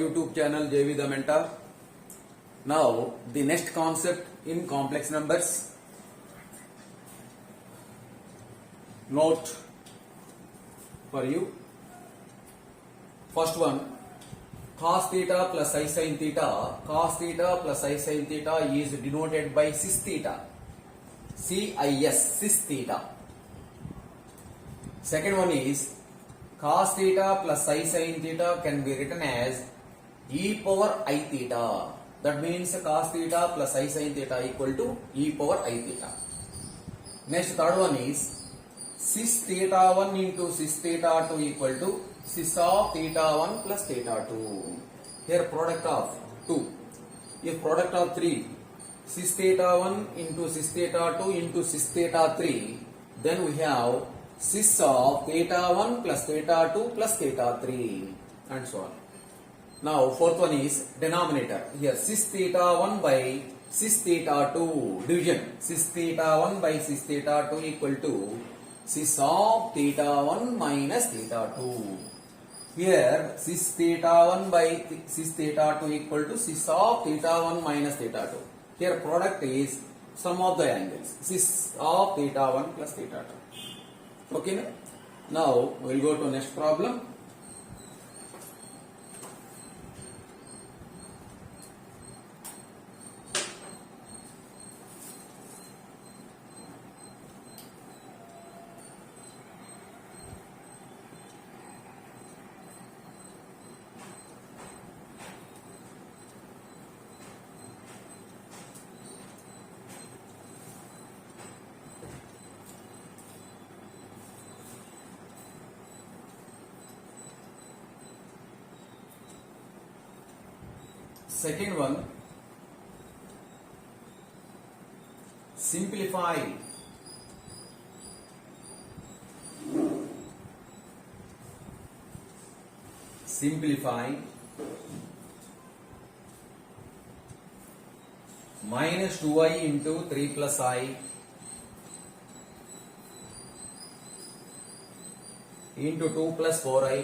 YouTube channel JV the Mentor. Now the next concept in complex numbers. Note for you. First one, cos theta plus I sin theta. Cos theta plus I sin theta is denoted by cis theta. cis theta. Second one is cos theta plus I sin theta can be written as e power I theta. That means cos theta plus I sin theta equal to e power I theta. Next, third one is cis theta 1 into cis theta 2 equal to cis of theta 1 plus theta 2. Here product of 2. If product of 3, cis theta 1 into cis theta 2 into cis theta 3, then we have cis of theta 1 plus theta 2 plus theta 3 and so on. Now fourth one is denominator. Here cis theta 1 by cis theta 2 division. Cis theta 1 by cis theta 2 equal to cis of theta 1 minus theta 2. Here cis theta 1 by cis theta 2 equal to cis of theta 1 minus theta 2. Here product is sum of the angles. Cis of theta 1 plus theta 2. Okay. Now we will go to next problem. Second one, simplify. Minus 2i into 3 plus I into 2 plus 4i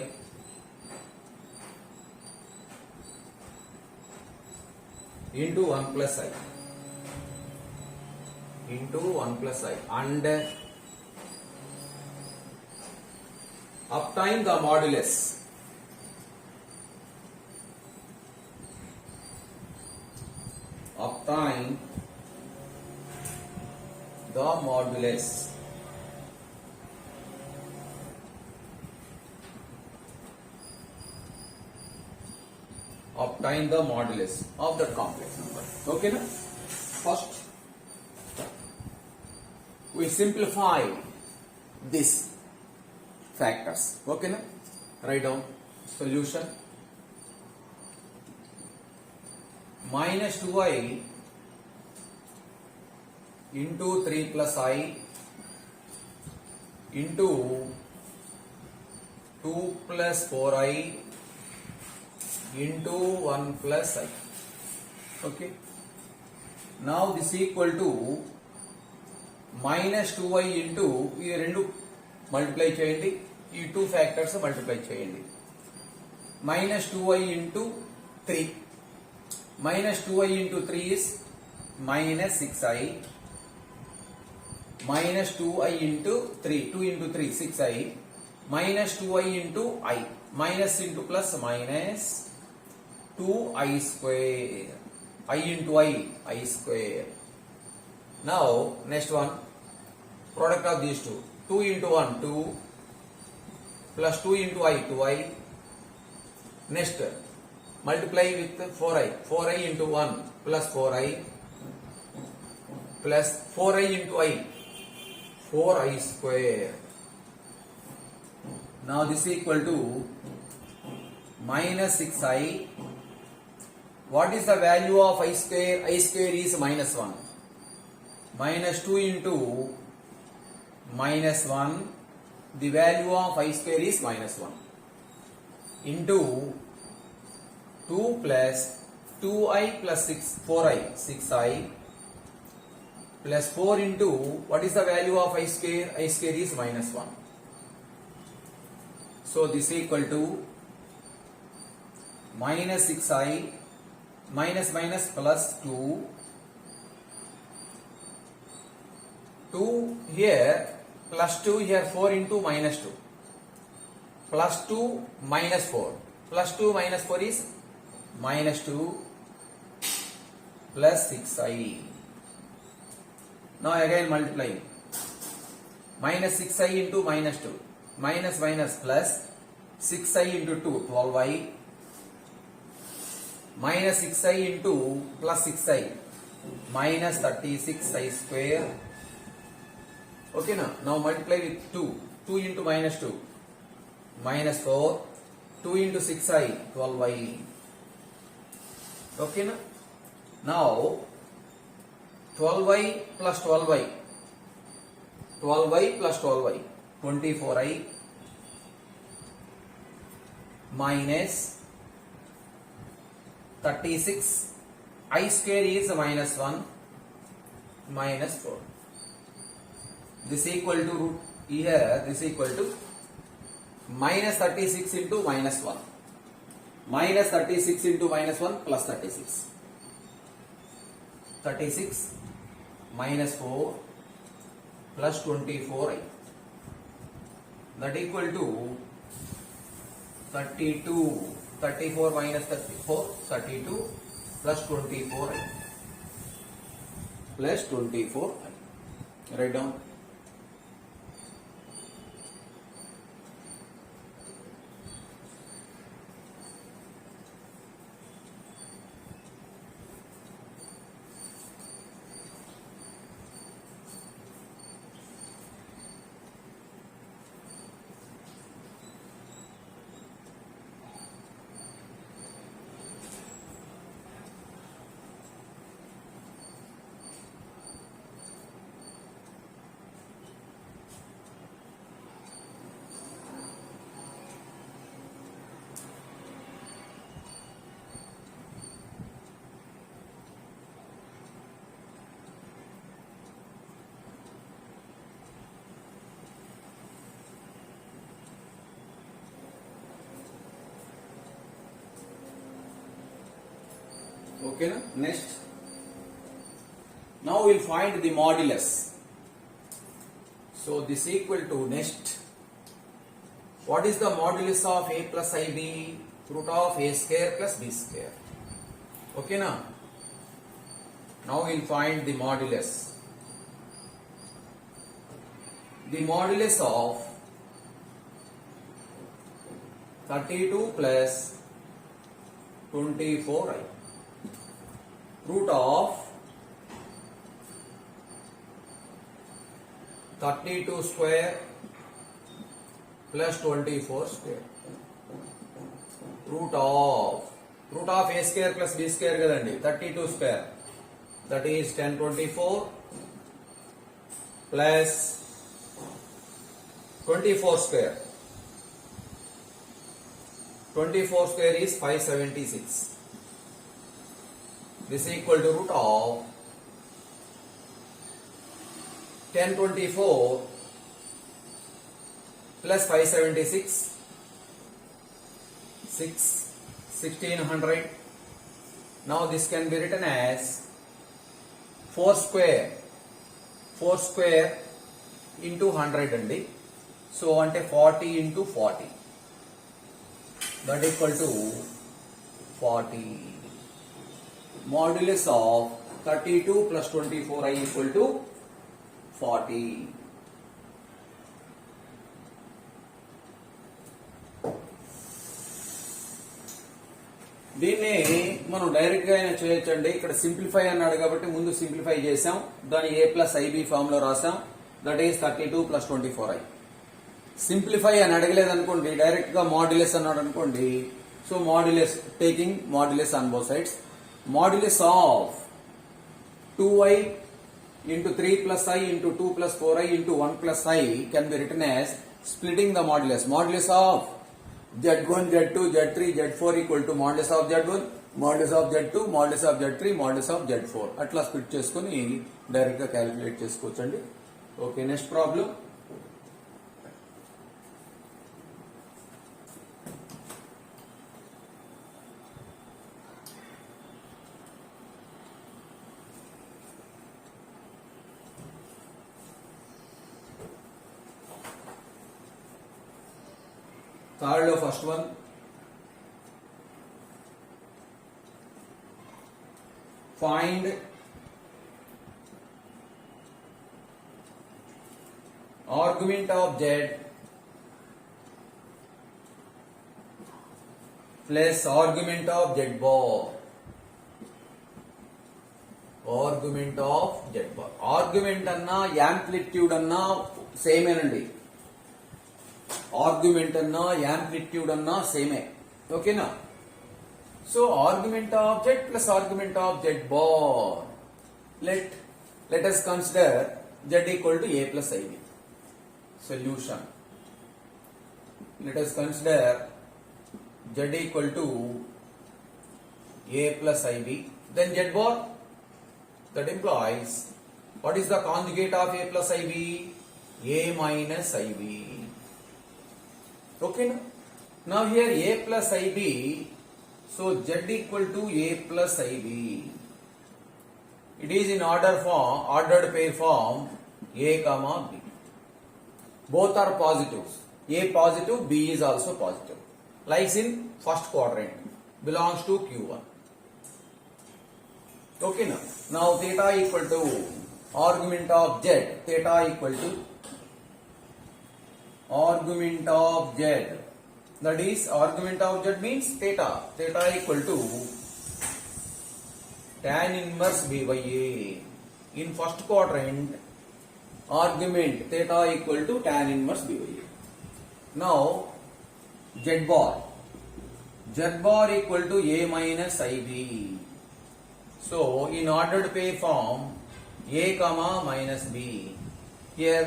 into 1 plus I and obtain the modulus. Obtain the modulus of that complex number. Okay, na? First, we simplify these factors. Okay, na? Write down solution. Minus 2i into 3 plus I into 2 plus 4i into 1 plus I. Okay. Now this equal to minus 2i into ఈ రెండు multiply చేయండి, ఈ two factors multiply చేయండి. Minus 2i into 3. Minus 2i into 3 is minus 6i. Minus 2i into 3. 2 into 3, 6i. Minus 2i into I. Minus into plus minus 2i square. I into I square. Now next one, product of these two. 2 into 1, 2 plus 2 into I, 2i. Next, multiply with 4i. 4i into 1 plus 4i plus 4i into I, 4i square. Now this is equal to minus 6i. What is the value of I square? I square is minus 1. Minus 2 into minus 1. The value of I square is minus 1. Into 2 plus 2i plus 4i, 6i plus 4 into, what is the value of I square? I square is minus 1. So this is equal to minus 6i minus minus plus 2 here plus 2 here 4 into minus 2 plus 2 minus 4 plus 2 minus 4 is minus 2 plus 6i. Now again multiplying minus 6i into minus 2 minus minus plus 6i into 2 12i minus 6i into plus 6i minus 36i square. Okay now multiply with 2 into minus 2 minus 4 2 into 6i 12i. Okay now 12i plus 12i 24i minus 36 I square is minus 1 minus 4. This equal to root here, this equal to minus 36 into minus 1 minus 36 into minus 1 plus 36 minus 4 plus 24i that equal to 34 minus 34 32 plus 24i plus 24i. Write down. Okay na? Next. Now we will find the modulus. So this equal to next. What is the modulus of a plus ib? Root of a square plus b square. Okay na? Now we will find the modulus. The modulus of 32 plus 24i. Root of 32 square plus 24 square. Root of a square plus b square kadandi 32 square, that is 1024 plus 24 square. 24 square is 576. This is equal to root of 1024 plus 576 1600. Now this can be written as 4 square into 100 andi. So ante 40 into 40, that equal to 40. Modulus of 32 plus 24i equal to 40. దీన్ని మనం direct గా అయినా చేయొచ్చండి. ఇక్కడ simplify అన్నాడు కాబట్టి ముందు simplify చేసాం, దాన్ని a ప్లస్ ఐబి ఫామ్ లో రాసాం, that is 32 plus 24i. Simplify అని అడగలేదు అనుకోండి, డైరెక్ట్ గా మాడ్యులస్ అన్నాడు అనుకోండి. So modulus, taking modulus on both sides. Modulus of 2i into 3 plus i into 2 plus 4i into 1 plus i can be written as splitting the modulus. Modulus of Z1, Z2, Z3, Z4 equal to modulus of Z1, modulus of Z2, modulus of Z3, modulus of Z4. అట్లా split చేసుకుని direct గా calculate చేసుకోవచ్చండి. Okay, next problem. Third lo first one. Find argument of z plus argument of z bar. Argument of z bar. Argument అన్నా amplitude అన్నా సేమేనండి. Argument అన్నా amplitude అన్నా సేమే. ఓకేనా? So argument of z plus argument of z bar. Let us consider z equal to a plus ib. Solution. Let us consider z equal to a plus ib. Then z bar. That implies, what is the conjugate of a plus ib? A minus ib. Okay. Now here a plus ib. So z equal to a plus ib. It is in ordered pair form a comma b. Both are positives. A positive, b is also positive. Lies in first quadrant. Belongs to Q1. Okay now. Now theta equal to argument of z. Theta equal to argument of z. That is argument of z means theta. Theta equal to tan inverse b by a. In first quadrant, argument theta equal to tan inverse b by a. Now z bar. Z bar equal to a minus ib. So in ordered pair form, a comma minus b. Here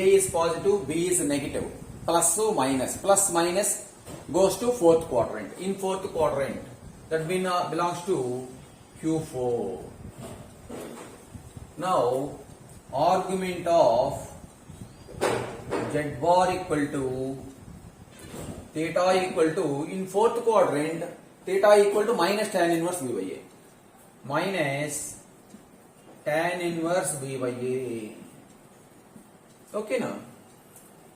a is positive, b is negative. Plus or minus. Plus minus goes to fourth quadrant. In fourth quadrant, that belongs to Q4. Now argument of z bar equal to theta equal to, in fourth quadrant, theta equal to minus tan inverse b by a. Minus tan inverse b by a. Okay now.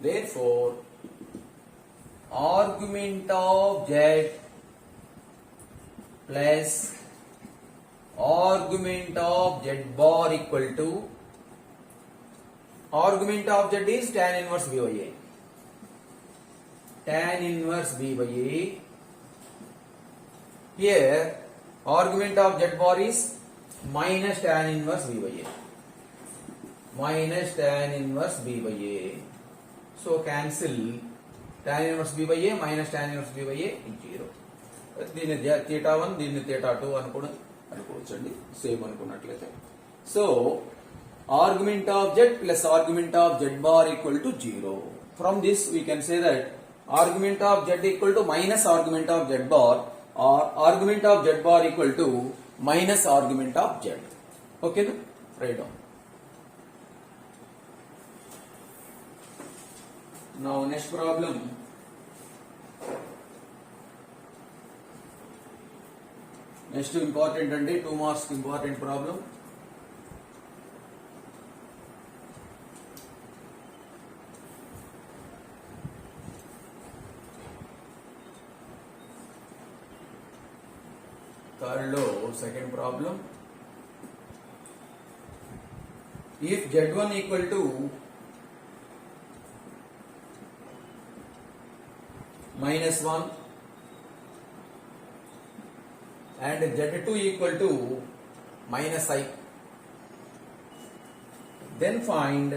Therefore, argument of z plus argument of z bar equal to, argument of z is tan inverse b by a. Tan inverse b by a. Here argument of z bar is minus tan inverse b by a. Minus tan inverse b by a. So cancel tan inverse b by a minus tan inverse b by a 0. దీన్ని theta 1, దీన్ని theta 2 అనుకోవచ్చండి, same అనుకున్నట్లయితే. So argument of z plus argument of z bar equal to 0. From this we can say that argument of z equal to minus argument of z bar, or argument of z bar equal to minus argument of z. Okay, no? Write down. Now next problem. Next important and 2 marks important problem. Third low, second problem. If z1 equal to minus 1 and z2 equal to minus I, then find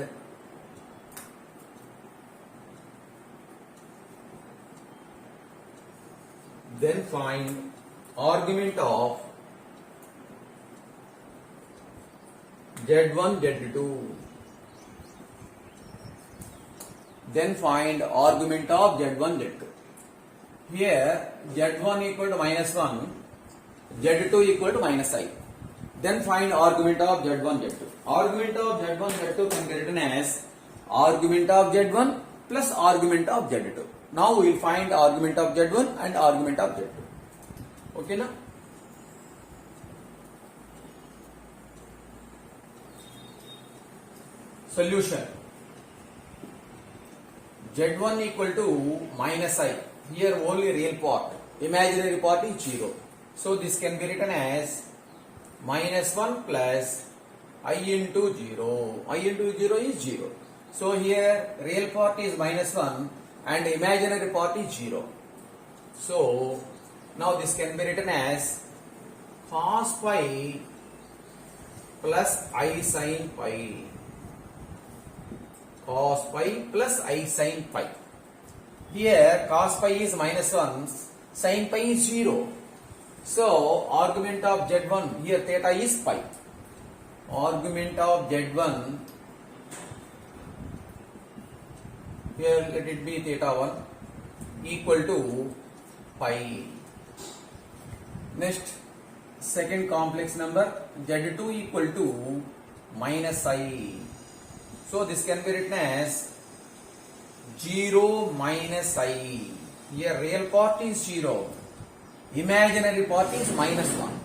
argument of z1 z2. Then find argument of z1 z2. Here z1 equal to minus 1, z2 equal to minus I. Then find argument of z1 z2. Argument of z1 z2 can be written as argument of z1 plus argument of z2. Now we will find argument of z1 and argument of z2. Okay na? Solution. Z1 equal to minus I. Here only real part. Imaginary part is 0. So this can be written as minus 1 plus I into 0. I into 0 is 0. So here real part is minus 1 and imaginary part is 0. So now this can be written as cos pi plus I sin pi. Cos pi plus I sin pi. Here cos pi is minus 1, sin pi is 0. So argument of Z1, here theta is pi. Argument of Z1, here let it be theta 1 equal to pi. Next, second complex number Z2 equal to minus I. So this can be written as 0 minus I. Here real part is 0. Imaginary part is minus 1.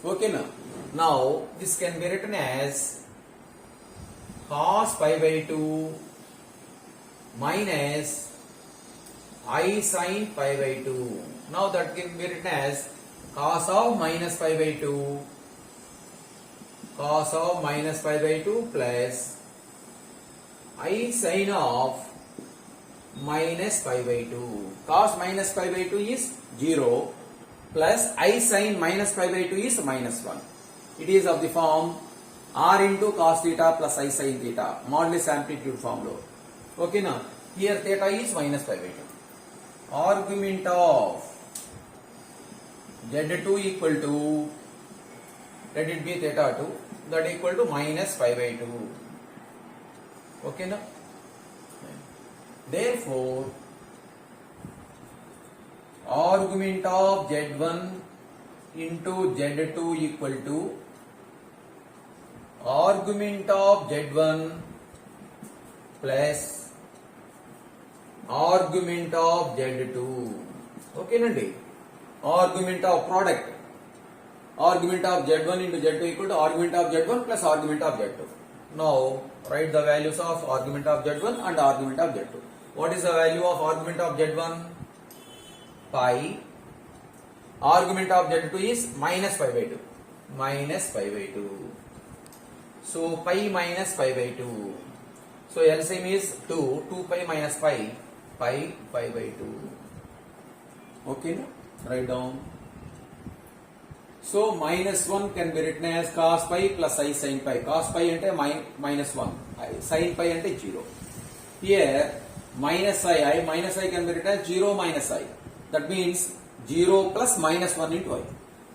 Okay now. Now this can be written as cos pi by 2 minus I sin pi by 2. Now that can be written as cos of minus pi by 2. Cos of minus pi by 2 plus I sin of minus pi by 2. Cos minus pi by 2 is 0 plus I sin minus pi by 2 is minus 1. It is of the form R into cos theta plus I sin theta, modulus amplitude formula. Okay now, here theta is minus pi by 2. Argument of Z2 equal to, let it be theta 2, that equal to minus pi by 2. Okay now? Therefore, argument of Z1 into Z2 equal to argument of Z1 plus argument of Z2. Okay nandi? Argument of product. Argument of Z1 into Z2 equal to argument of Z1 plus argument of Z2. Now write the values of argument of Z1 and argument of Z2. What is the value of argument of Z1? Pi. Argument of Z2 is minus pi by 2. Minus pi by 2. So pi minus pi by 2. So LCM is 2. 2 pi minus pi. Pi by 2. Okay, no? Write down. So minus 1 can be written as cos pi plus I sin pi. Cos pi ante minus 1. Sin pi ante 0. Here minus I can be written as 0 minus I. That means 0 plus minus 1 into I.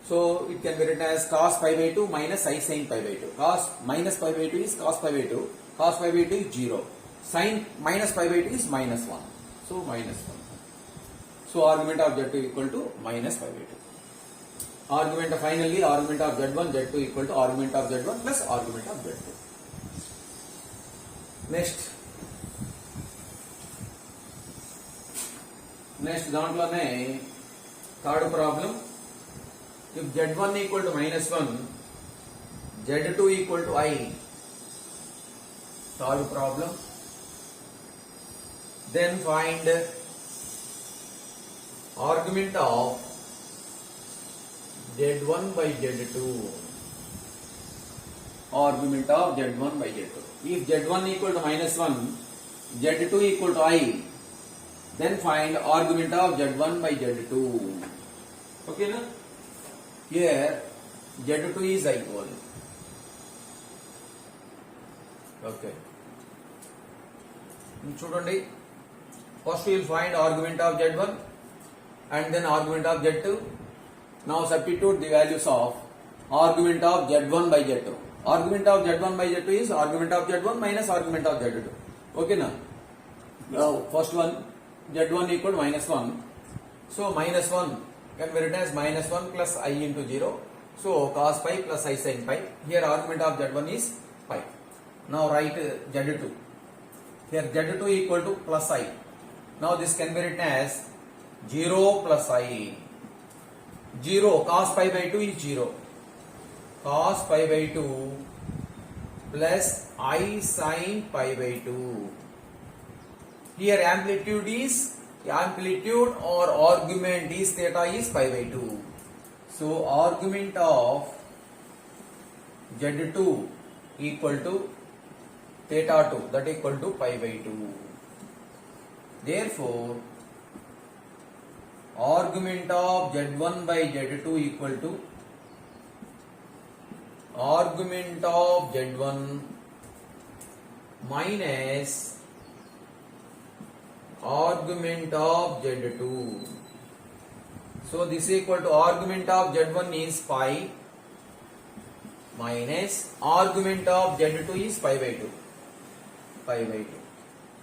So it can be written as cos pi by 2 minus I sin pi by 2. Cos minus pi by 2 is cos pi by 2. Cos pi by 2 is 0. Sin minus pi by 2 is minus 1. So minus 1. So argument of Z2 equal to minus pi by 2. Argument finally argument of Z1, Z2 equal to argument of Z1 plus argument of Z2. Next దాంట్లోనే third problem. If Z1 equal to minus 1, Z2 equal to I. Third problem. Then find argument of Z1 by Z2. Argument of Z1 by Z2. If Z1 equal to minus 1, Z2 equal to I, then find argument of Z1 by Z2. Okay, na? Here Z2 is equal. Okay. చూడండి, first we will find argument of Z1 and then argument of Z2. Now substitute the values of argument of Z1 by Z2. Argument of Z1 by Z2 is argument of Z1 minus argument of Z2. Okay na? Now first one, Z1 equal to minus 1. So minus 1 can be written as minus 1 plus I into 0. So cos pi plus I sin pi. Here argument of Z1 is pi. Now write Z2. Here Z2 equal to plus I. Now this can be written as 0 plus I. 0 cos pi by 2 is 0. Cos pi by 2 plus I sin pi by 2. Here amplitude or argument is theta is pi by 2. So argument of Z2 equal to theta 2, that equal to pi by 2. Therefore argument of Z1 by Z2 equal to argument of Z1 minus argument of Z2. So this equal to argument of Z1 is pi minus argument of Z2 is pi by 2. Pi by 2.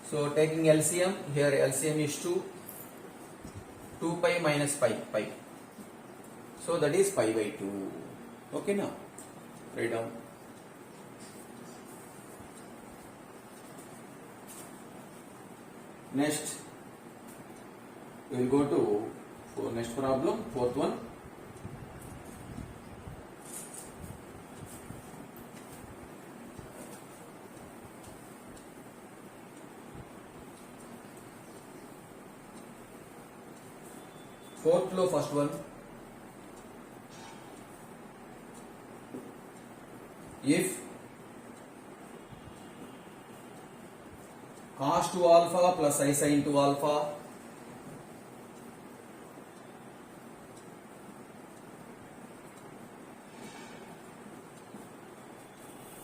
So taking LCM, here LCM is 2. 2 pi minus pi. So that is pi by 2. Okay now? Write down. Next, we will go to next problem, fourth one. Fourth law, first one. If cos 2 alpha plus I sin 2 alpha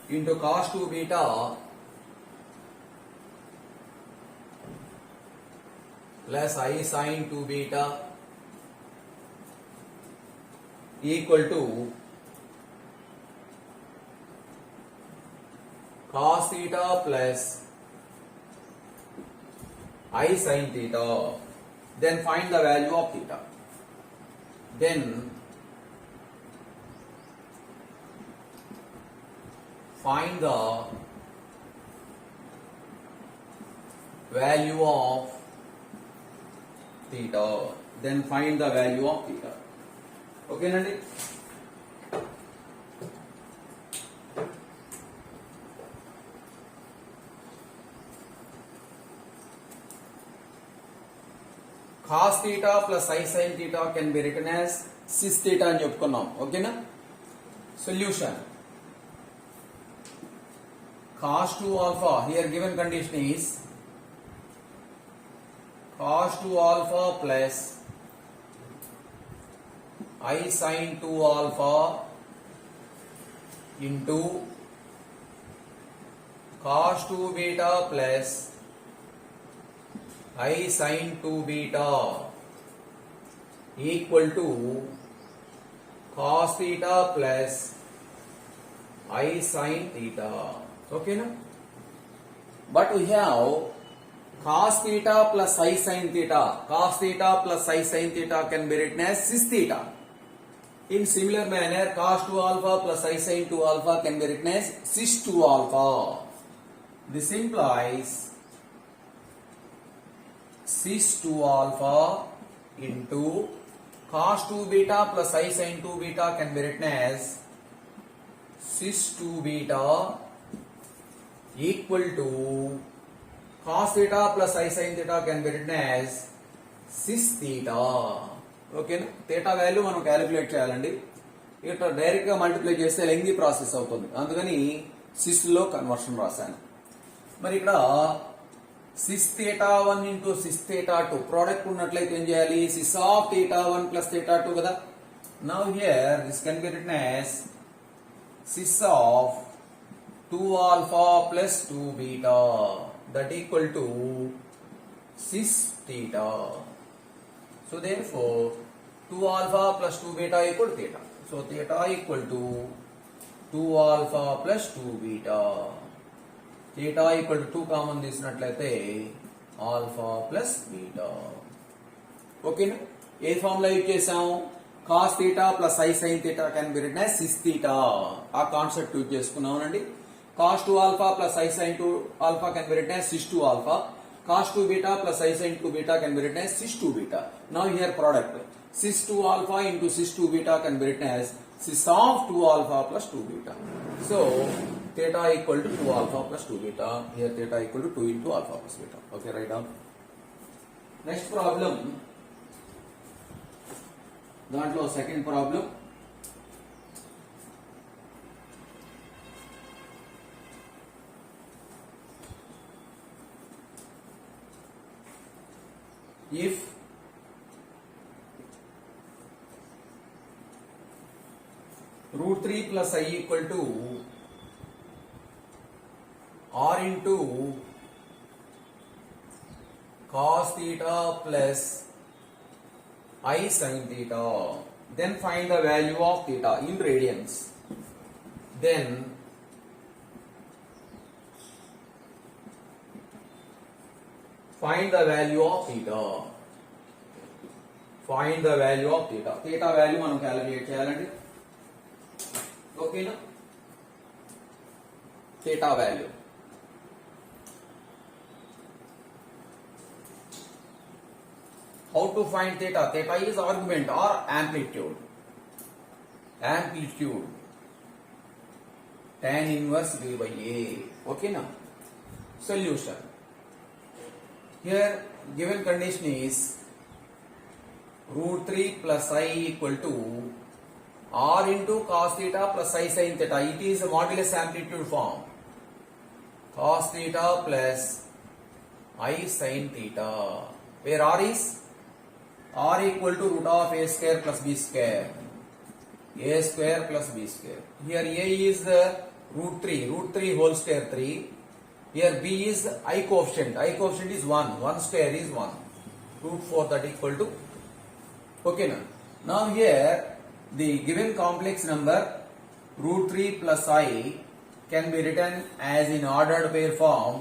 into cos 2 beta plus I sin 2 beta equal to cos theta plus I sin theta, then find the value of theta. Then find the value of theta. Then find the value of theta. Okay, Nandi? Cos theta plus I sin theta can be written as cis theta అని చెప్పుకున్నాం. ఓకేనా? Solution. Cos 2 alpha, here given condition is cos 2 alpha plus I sin 2 alpha into cos 2 beta plus I sin 2 beta equal to cos theta plus I sin theta. Okay, na? But we have cos theta plus I sin theta. Cos theta plus I sin theta can be written as cis theta. In similar manner, cos 2 alpha plus I sin 2 alpha can be written as cis 2 alpha. This implies cis 2 alpha into cos 2 beta plus I sin 2 beta can be written as cis 2 beta equal to cos theta plus I sin theta can be written as cis theta. ఓకేనా? theta value మనం calculate చేయాలండి. ఇట్లా direct గా multiply చేస్తే lengthy process అవుతుంది. అందుకని sys లో conversion రాశాను. మరి ఇక్కడ cis theta 1 into cis theta 2 product ఉన్నట్లయితే ఏం చేయాలి? cis of theta 1 plus theta 2 కదా. Now here this can be written as cis of 2 alpha plus 2 beta, that equal to cis theta. So therefore 2 alpha plus 2 beta equal to theta. So theta equal to 2 alpha plus 2 beta. Theta equal to 2 common తీసినట్లయితే alpha plus beta. ఓకేనా? ఏ formula use చేసాం? cos theta plus I sin theta can be written as cis theta. ఆ concept use చేసుకున్నామనండి. cos 2 alpha plus I sin 2 alpha can be written as cis 2 alpha. cos 2 beta plus I sin 2 beta can be written as cis 2 beta. Now here product cis 2 alpha into cis 2 beta can be written as cis of 2 alpha plus 2 beta. So theta equal to 2 alpha plus 2 beta. Here theta equal to 2 into alpha plus beta. Okay, write down. Next problem. దాంట్లో second problem. If root 3 plus I equal to r into cos theta plus I sin theta, then find the value of theta in radians. Then find the value of theta. Find the value of theta. Theta value మనం calculate చేయాలండి. ఓకేనా? theta value. How to find theta? Theta is argument or amplitude. Amplitude. Tan inverse V by A. Okay now. Solution. Here given condition is root 3 plus I equal to r into cos theta plus I sin theta. It is a modulus amplitude form. Cos theta plus I sin theta. Where r is? R equal to root of a square plus b square. A square plus b square. Here a is root 3. Root 3 whole square 3. Here b is I coefficient. I coefficient is 1. 1 square is 1. Root 4 that equal to. Okay now. Now here the given complex number root 3 plus I can be written as in ordered pair form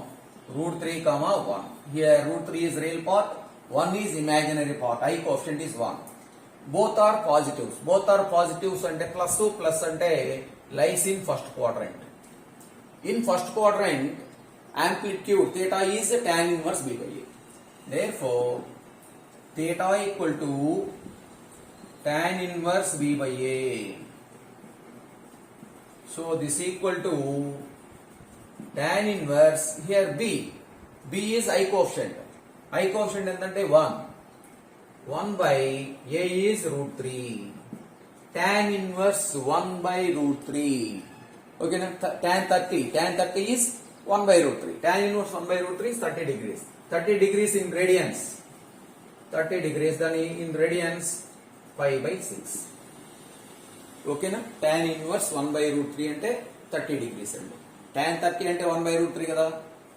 root 3 comma 1. Here root 3 is real part. 1 is imaginary part. I coefficient is 1. Both are positives. Both are positives ante plus ante lies in first quadrant. In first quadrant, amplitude theta is tan inverse b by a. Therefore, theta equal to tan inverse b by a. So this equal to tan inverse here b. B is I coefficient. I coefficient ఎంతంటే 1. 1 by a is root 3. Tan inverse 1 by root 3. Okay, tan 30. Tan 30 is 1 by root 3. Tan inverse 1 by root 3 is 30 degrees. 30 degrees in radians. 30 degrees then in radians pi by 6. Okay na? Tan inverse 1 by root 3 అంటే 30 degrees అండి. Tan 30 అంటే 1 by root 3 కదా.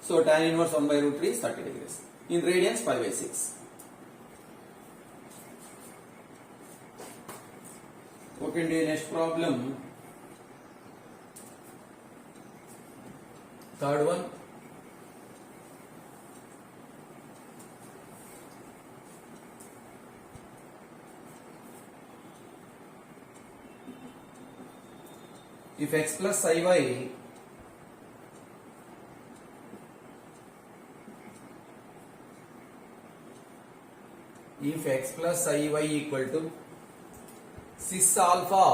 So tan inverse 1 by root 3 is 30 degrees. In radians pi by 6. Okay, next problem. Third one. If x plus iy if x plus iy equal to cis alpha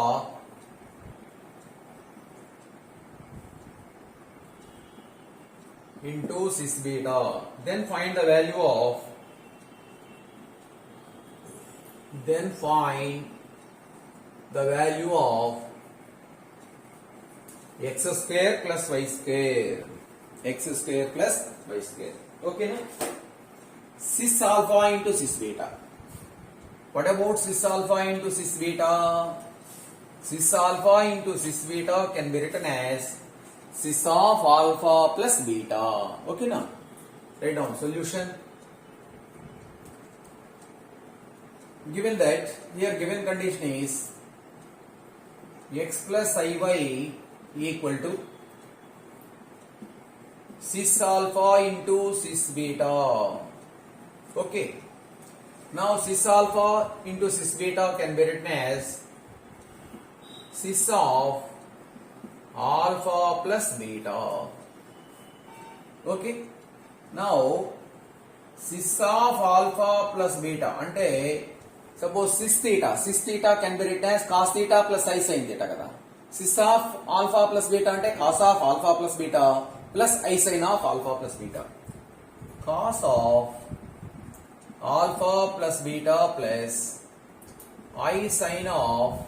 into cis beta, then find the value of x square plus y square. X square plus y square. Okay na? Cis alpha into cis beta. What about cis alpha into cis beta? Cis alpha into cis beta can be written as cis of alpha plus beta. Okay now? Write down solution. Given that here given condition is x plus iy equal to cis alpha into cis beta. Okay. Now cis alpha into cis beta can be written as cis of alpha plus beta. Okay. Now cis of alpha plus beta అంటే suppose cis theta can be written as cos theta plus I sin theta కదా. sis of alpha plus beta ante cos of alpha plus beta plus I sin of alpha plus beta. Cos of alpha plus beta plus I sin of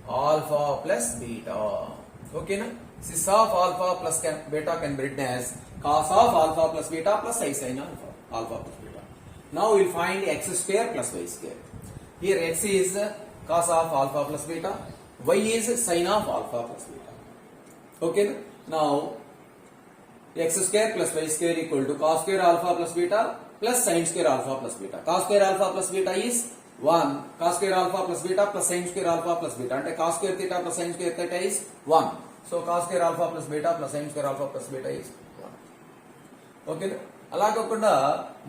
alpha plus beta. Okay na? Sis of alpha plus beta can be written as cos of alpha plus beta plus I sin alpha plus beta. Now we will find x square plus y square. Here x is cos of alpha plus beta, y is sin of alpha plus beta. Okay na? Now x square plus y square equal to cos square alpha plus beta plus sin square alpha plus beta. Cos square alpha plus beta is 1, cos square alpha plus beta plus sin square alpha plus beta. Ante cos square theta plus sin square theta is 1. So cos square alpha plus beta plus sin square alpha plus beta is 1. Okay na? అలా కాకుండా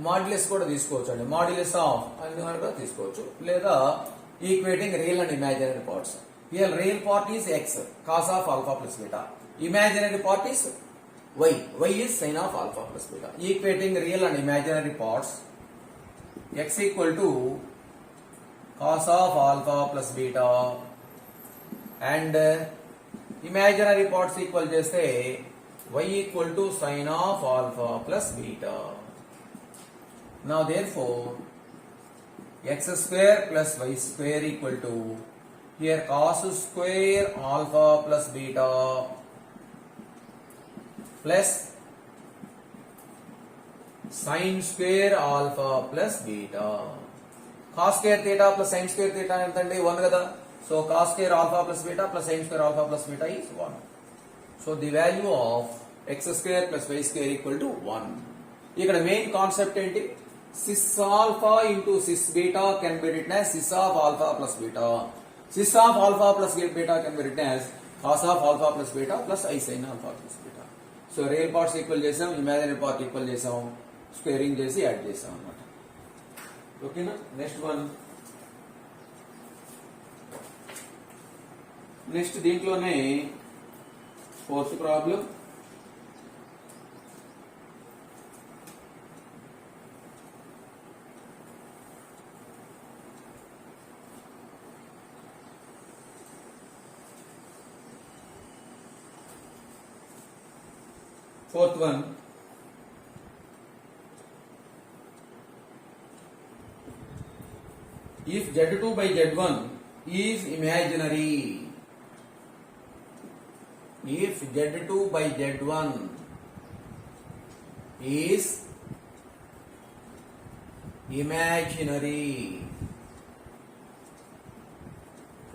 modulus కూడా తీసుకోవచ్చు అండి. Modulus of అని కూడా తీసుకోవచ్చు, లేదా equating real and imaginary parts. Here real part is X cos of alpha plus beta, imaginary part is y is sin of alpha plus beta. Equating real and imaginary parts, x equal to cos of alpha plus beta and imaginary parts equal cheste y equal to sin of alpha plus beta. Now therefore x square plus y square equal to here cos square alpha plus beta plus sin square alpha plus beta. Cos square theta plus sin square theta entandi 1 kada. So cos square alpha plus beta plus sin square alpha plus beta is 1. So the value of x square plus y square equal to 1. ఇక్కడ main concept ఏంటి? sis alpha into sis beta can be written as sis of alpha plus beta. Sis of alpha plus beta can be written as cos of alpha plus beta plus I sin alpha plus beta. So real parts equal చేసాం, imaginary part equal చేసాం, squaring చేసి add చేసాం అన్నమాట. ఓకేనా? Next one. Next దీంట్లోనే fourth problem. Fourth one, if Z2 by Z1 is imaginary, if Z2 by Z1 is imaginary,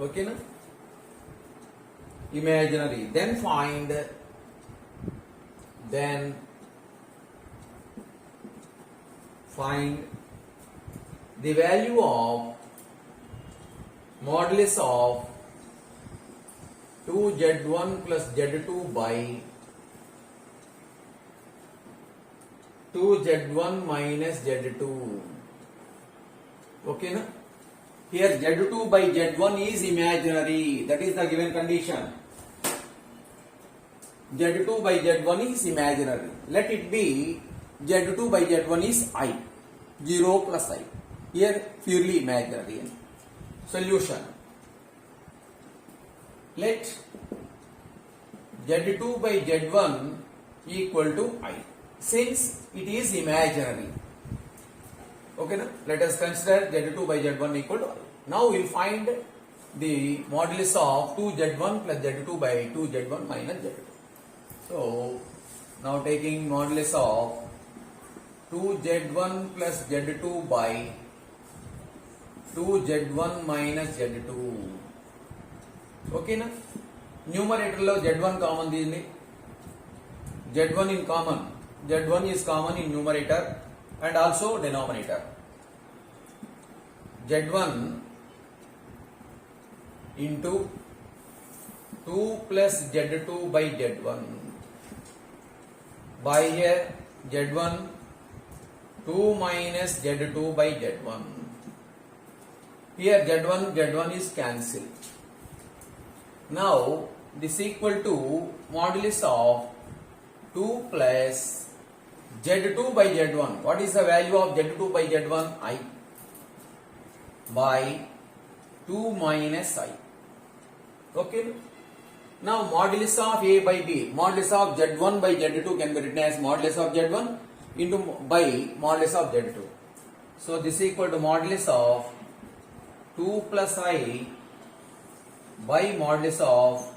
okay na? Imaginary, then find the value of modulus of 2z1 plus z2 by 2z1 minus z2. Okay na? Here z2 by z1 is imaginary, that is the given condition. Z2 by Z1 is imaginary. Let it be Z2 by Z1 is I, 0 plus I. Here purely imaginary. Solution. Let Z2 by Z1 equal to I. Since it is imaginary. Okay na? Let us consider Z2 by Z1 equal to I. Now we will find the modulus of 2Z1 plus Z2 by 2Z1 minus Z2. So now taking modulus of 2z1 plus z2 by 2z1 minus z2. Okay na? Numerator lo z1 common దీన్ని, z1 in common, z1 is common in numerator and also denominator. z1 into 2 plus z2 by z1 by here z1 2 minus z2 by z1. Here z1 is cancelled. Now this equal to modulus of 2 plus z2 by z1. What is the value of z2 by z1? I by 2 minus I. Okay. Now modulus of A by B, modulus of Z1 by Z2 can be written as modulus of Z1 into by modulus of Z2. So this is equal to modulus of 2 plus I by modulus of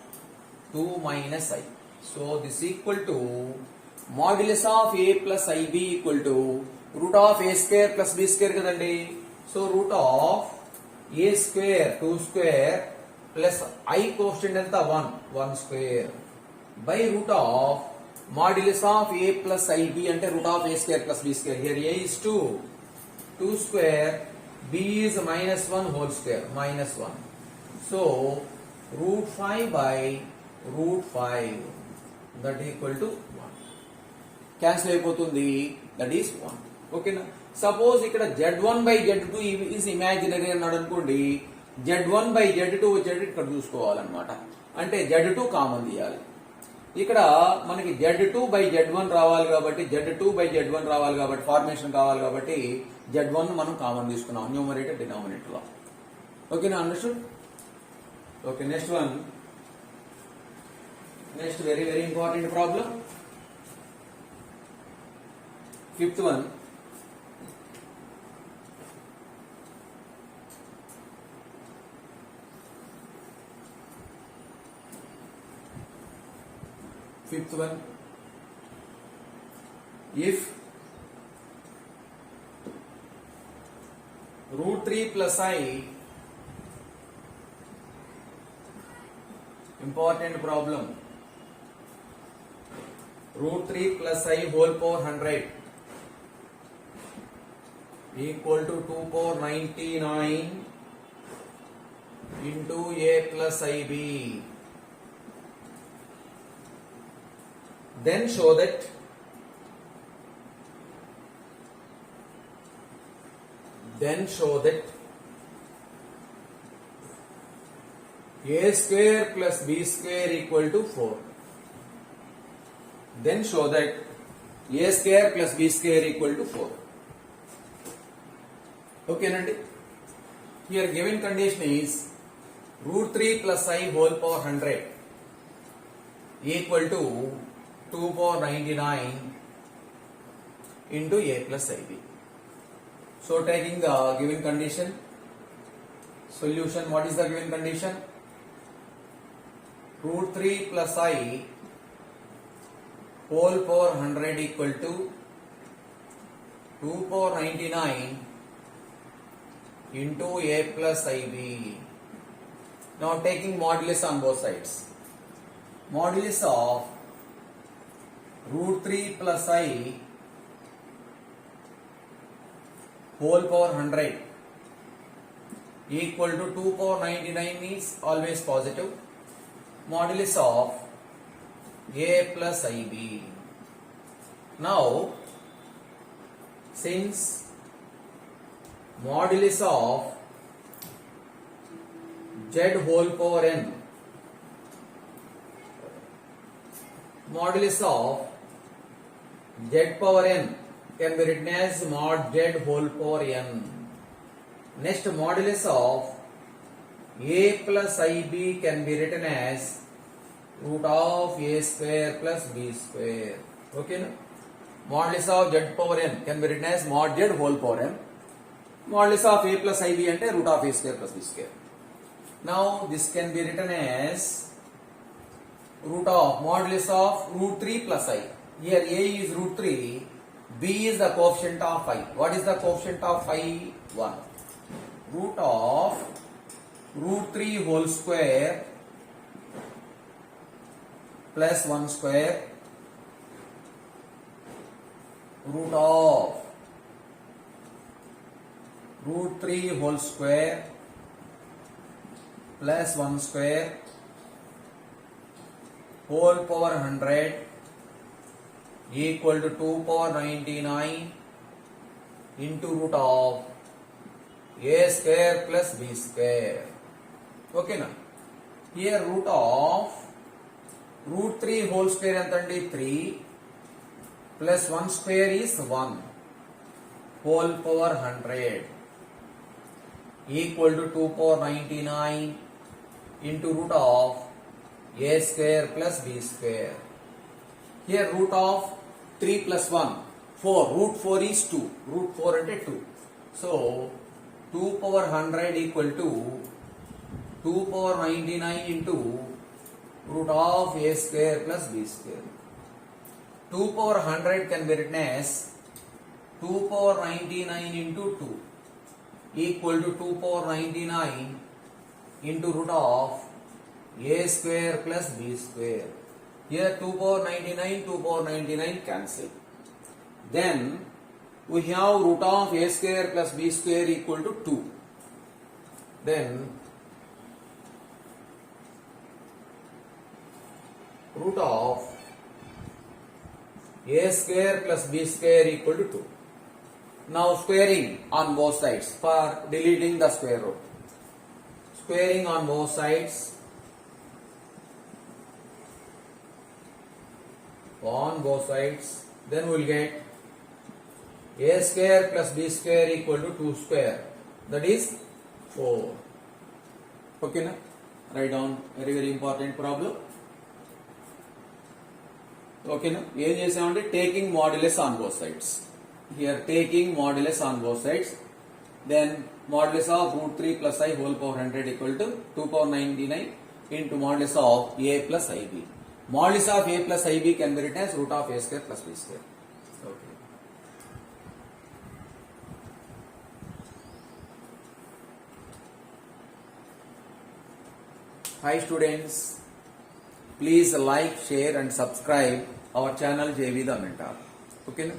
2 minus I. So this is equal to modulus of A plus IB equal to root of A square plus B square kadandi. So root of A square 2 square plus I quotient enta 1 square by root of modulus of A plus IB ante root of A square plus B square. Here A is 2 square, B is minus 1 whole square, minus 1. So root 5 by root 5 that equal to 1. Cancel అయిపోతుంది, that is 1. ఓకేనా? Suppose ఇక్కడ Z1 by Z2 is imaginary అన్నాడు అనుకోండి, Z1 by Z2 వచ్చేది ఇక్కడ చూసుకోవాలన్నమాట. అంటే Z2 common తీయాలి. ఇక్కడ మనకి Z2 by Z1 రావాలి కాబట్టి ఫార్మేషన్ కావాలి కాబట్టి Z1 మనం కామన్ తీసుకున్నాం న్యూమరేటర్ డినామినేటర్ లో. ఓకేనా? Understood? Okay, next one. Next very very important problem, fifth one. Fifth one, if root 3 plus I, important problem, root 3 plus I whole power 100 equal to 2 power 99 into A plus IB. Then show that A square plus B square equal to 4. Then show that A square plus B square equal to 4. Okay, Nandi? Here given condition is root 3 plus I whole power 100 equal to 2 power 99 into A plus IB. So taking the given condition, solution, what is the given condition? Root 3 plus I whole power 100 equal to 2 power 99 into A plus IB. Now taking modulus on both sides. Modulus of root 3 plus I whole power 100 equal to 2 power 99 is always positive. Modulus of A plus IB. Now, since modulus of Z whole power n, modulus of Z power n can be written as mod Z whole power n. Next, modulus of A plus IB can be written as root of A square plus B square. Okay, no? Modulus of Z power n can be written as mod Z whole power n. Modulus of A plus IB ante root of A square plus B square. Now this can be written as root of modulus of root 3 plus I. Here A is root 3, B is the coefficient of I. What is the coefficient of I? 1. Root of root 3 whole square plus 1 square, root of root 3 whole square plus 1 square whole power 100 equal to 2 power 99 into root of A square plus B square. Okay, now here root of root 3 whole square entandi 3 plus 1 square is 1 whole power 100 equal to 2 power 99 into root of a square plus b square. Here root of 3 plus 1, 4. Root 4 is 2. Root 4 into 2. So 2 power 100 equal to 2 power 99 into root of a square plus b square. 2 power 100 can be written as 2 power 99 into 2 equal to 2 power 99 into root of a square plus b square. Here 2 power 99, 2 power 99 cancel. Then we have root of a square plus b square equal to 2. Then root of a square plus b square equal to 2. Now squaring on both sides for deleting the square root. Squaring on both sides. On both sides. Then we will get a square plus b square equal to 2 square. That is 4. Okay na? Write down. Very important problem. Okay na? ఏం చేసామంటే taking modulus on both sides. Here taking modulus on both sides. Then modulus of root 3 plus I whole power 100 equal to 2 power 99 into modulus of a plus ib. Modulus of a plus ib can be written as root of a square plus b square. Okay. Hi students, please like, share and subscribe our channel JV the Mentor. Okay.